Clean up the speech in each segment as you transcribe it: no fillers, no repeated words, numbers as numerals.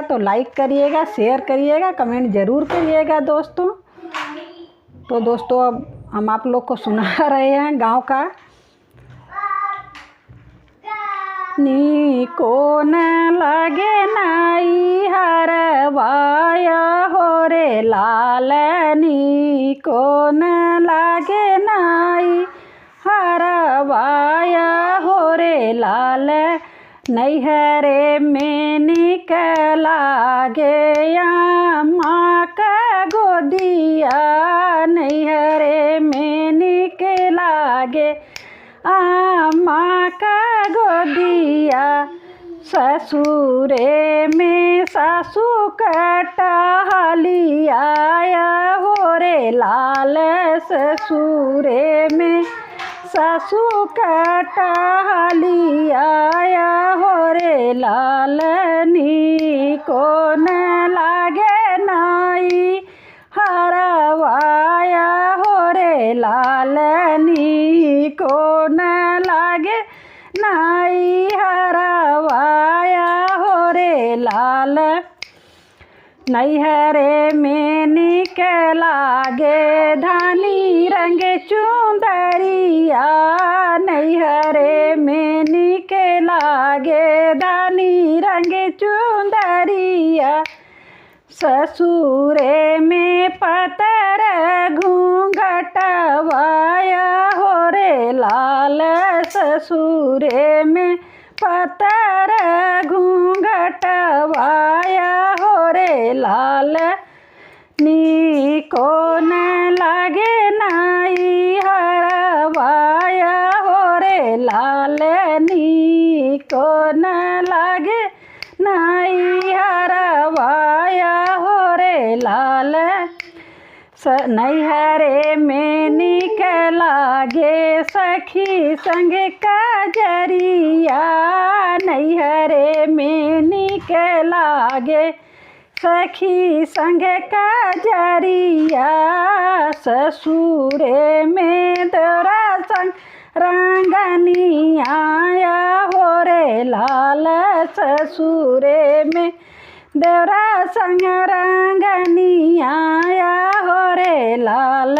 तो लाइक करिएगा, शेयर करिएगा, कमेंट ज़रूर करिएगा दोस्तों। तो दोस्तों अब हम आप लोग को सुना रहे हैं गाँव का। नी को न लगे नाई हरवाया हो रे लाल, नी को न लगे नाई हरवाया हो रे लाल, नैहरे में निकला गया माँ का गोदिया, नैहरे में निकला गया माँ का गोदिया, ससुरे में सासू कटहलिया हो रे लाल, ससुरे में सासू कटहलिया हो रे लाल, नी को न लागे नाई हरवाया हो रे लाल, नी को न लागे नाई हरवाया हो रे लाल, नैहरे में निकला गे धानी रंग चुंदरिया, नैहरे में निकला गे धानी रंग चुंदरिया, ससुरे में पतर घूंघटवाया हो रे लाल, ससुरे में पतर घूंघटवाया हो रे लाल, नी को न लगे नाई हरवाया हो रे लाल, नी को न लगे नाई हरवाया हो रे लाल, नैहरे में निकला गे सखी संग कजरिया, नैहरे में निकला गे सखी संग कजरिया, ससुरे में तोरा संग रंगनिया हो रे लाल, ससुरे में देवरा संग रंगनिया हो रे लाल,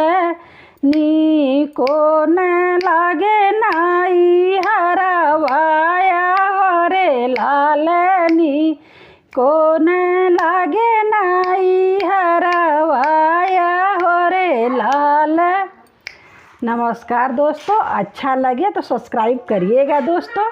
नी को न लागे नाई हरवाया हो रे लाल, नी को न लागे नाई हरवाया हो रे लाल। नमस्कार दोस्तों, अच्छा लगे तो सब्सक्राइब करिएगा दोस्तों।